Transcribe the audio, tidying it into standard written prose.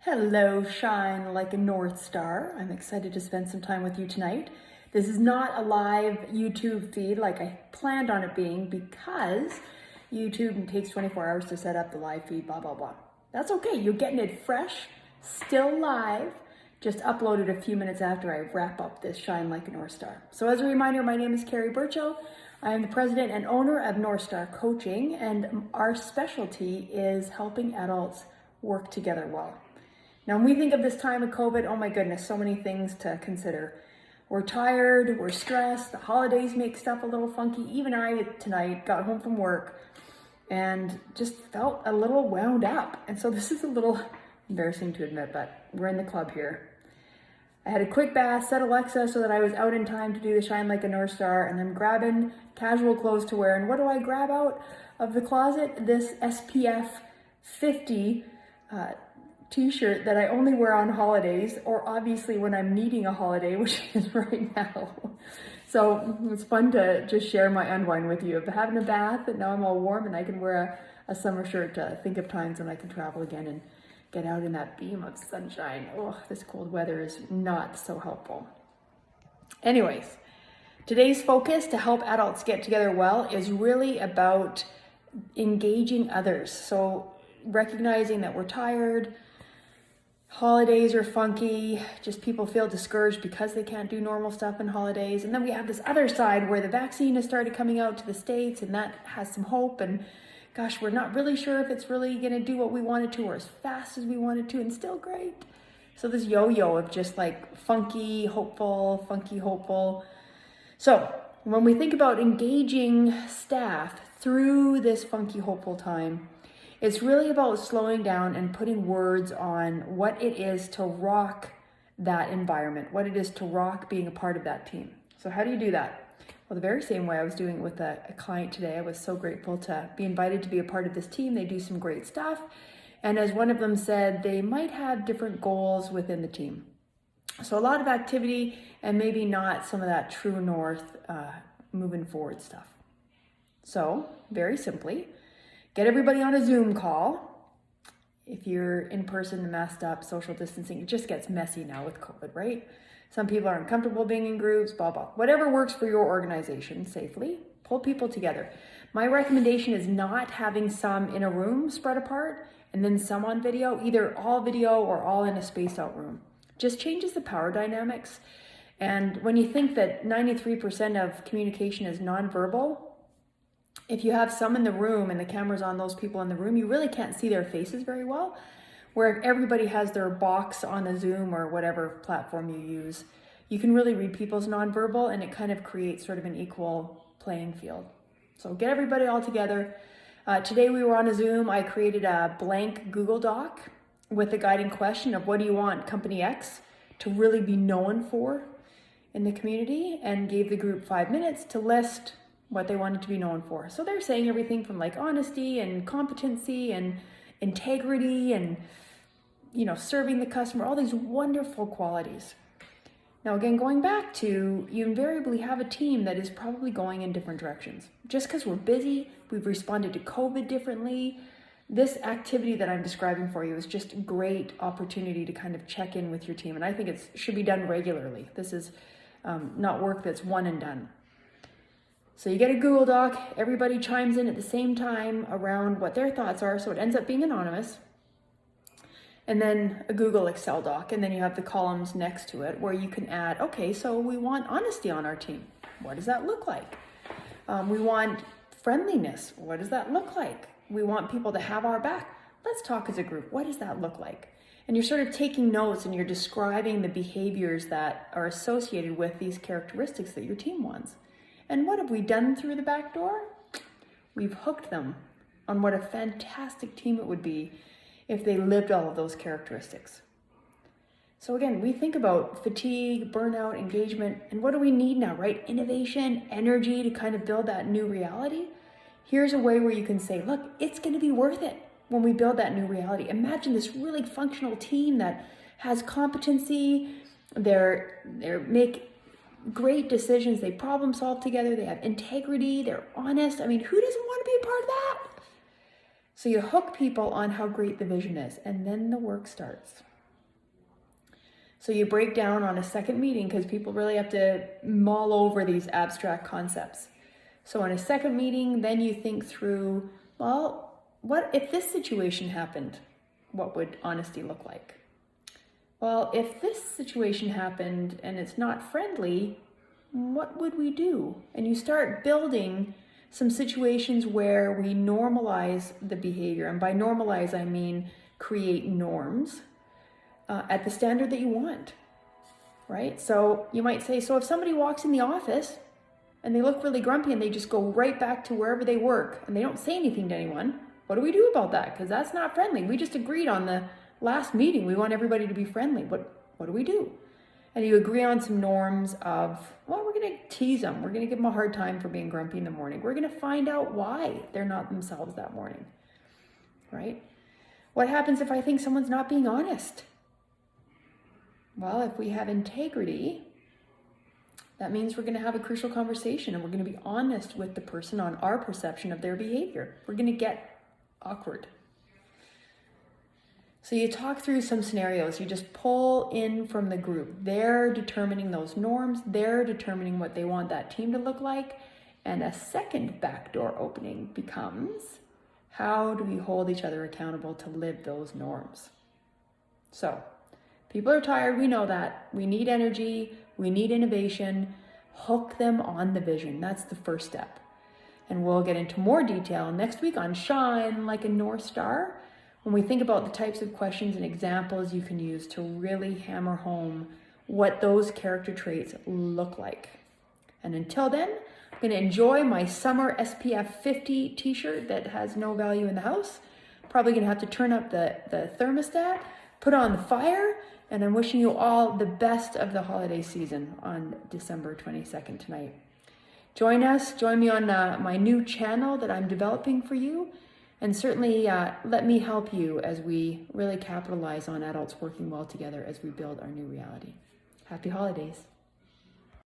Hello, shine like a North Star. I'm excited to spend some time with you tonight. This is not a live YouTube feed like I planned on it being because YouTube takes 24 hours to set up the live feed, blah, blah, blah. That's okay. You're getting it fresh, still live, just uploaded a few minutes after I wrap up this Shine Like a North Star. So as a reminder, my name is Kerri. I am the president and owner of North Star Coaching, and our specialty is helping adults work together well. Now, when we think of this time of COVID, oh my goodness, so many things to consider. We're tired, we're stressed, the holidays make stuff a little funky. Even I tonight got home from work and just felt a little wound up. And so this is a little embarrassing to admit, but we're in the club here. I had a quick bath, set Alexa so that I was out in time to do the Shine Like a North Star, and I'm grabbing casual clothes to wear. And what do I grab out of the closet? This SPF 50 t-shirt that I only wear on holidays, or obviously when I'm needing a holiday, which is right now. So it's fun to just share my unwind with you of having a bath, and now I'm all warm and I can wear a summer shirt to think of times when I can travel again and get out in that beam of sunshine. Oh, this cold weather is not so helpful. Anyways, today's focus to help adults get together well is really about engaging others. So recognizing that we're tired, holidays are funky, just people feel discouraged because they can't do normal stuff in holidays. And then we have this other side where the vaccine has started coming out to the States, and that has some hope. And gosh, we're not really sure if it's really going to do what we wanted to or as fast as we wanted to, and still great. So this yo-yo of just like funky, hopeful, funky, hopeful. So when we think about engaging staff through this funky, hopeful time, it's really about slowing down and putting words on what it is to rock that environment, what it is to rock being a part of that team. So how do you do that? Well, the very same way I was doing it with a client today. I was so grateful to be invited to be a part of this team. They do some great stuff. And as one of them said, they might have different goals within the team. So a lot of activity and maybe not some of that true north moving forward stuff. So very simply, get everybody on a Zoom call. If you're in person, the masked up, social distancing, it just gets messy now with COVID, right? Some people are uncomfortable being in groups, blah, blah. Whatever works for your organization safely, pull people together. My recommendation is not having some in a room spread apart and then some on video, either all video or all in a spaced out room. Just changes the power dynamics. And when you think that 93% of communication is nonverbal, if you have some in the room and the camera's on those people in the room, you really can't see their faces very well. Where if everybody has their box on the Zoom or whatever platform you use, you can really read people's nonverbal, and it kind of creates sort of an equal playing field. So get everybody all together. Today we were on a Zoom. I created a blank Google Doc with the guiding question of what do you want Company X to really be known for in the community, and gave the group 5 minutes to list what they wanted to be known for. So they're saying everything from like honesty and competency and integrity and, serving the customer, all these wonderful qualities. Now, again, going back to, you invariably have a team that is probably going in different directions. Just because we're busy, we've responded to COVID differently. This activity that I'm describing for you is just a great opportunity to kind of check in with your team. And I think it should be done regularly. This is not work that's one and done. So you get a Google Doc, everybody chimes in at the same time around what their thoughts are, so it ends up being anonymous. And then a Google Excel doc, and then you have the columns next to it where you can add, okay, so we want honesty on our team. What does that look like? We want friendliness. What does that look like? We want people to have our back. Let's talk as a group. What does that look like? And you're sort of taking notes and you're describing the behaviors that are associated with these characteristics that your team wants. And what have we done through the back door? We've hooked them on what a fantastic team it would be if they lived all of those characteristics. So again, we think about fatigue, burnout, engagement, and what do we need now, right? Innovation, energy to kind of build that new reality. Here's a way where you can say, look, it's going to be worth it when we build that new reality. Imagine this really functional team that has competency, they make great decisions, they problem solve together, they have integrity, they're honest. I mean, who doesn't want to be a part of that? So you hook people on how great the vision is, and then the work starts. So you break down on a second meeting because people really have to mull over these abstract concepts. So on a second meeting, then you think through, well, what if this situation happened? What would honesty look like? Well, if this situation happened and it's not friendly, what would we do? And you start building some situations where we normalize the behavior. And by normalize, I mean create norms at the standard that you want, right? So you might say, so if somebody walks in the office and they look really grumpy and they just go right back to wherever they work and they don't say anything to anyone, what do we do about that? Because that's not friendly. We just agreed on the last meeting, we want everybody to be friendly. What do we do? And you agree on some norms of, well, we're going to tease them. We're going to give them a hard time for being grumpy in the morning. We're going to find out why they're not themselves that morning, right? What happens if I think someone's not being honest? Well, if we have integrity, that means we're going to have a crucial conversation and we're going to be honest with the person on our perception of their behavior. We're going to get awkward. So you talk through some scenarios, you just pull in from the group. They're determining those norms, they're determining what they want that team to look like. And a second backdoor opening becomes, how do we hold each other accountable to live those norms? So, people are tired, we know that. We need energy, we need innovation. Hook them on the vision, that's the first step. And we'll get into more detail next week on Shine Like a North Star, when we think about the types of questions and examples you can use to really hammer home what those character traits look like. And until then, I'm going to enjoy my summer SPF 50 t-shirt that has no value in the house. Probably going to have to turn up the thermostat, put on the fire, and I'm wishing you all the best of the holiday season on December 22nd tonight. Join me on my new channel that I'm developing for you. And certainly let me help you as we really capitalize on adults working well together as we build our new reality. Happy holidays.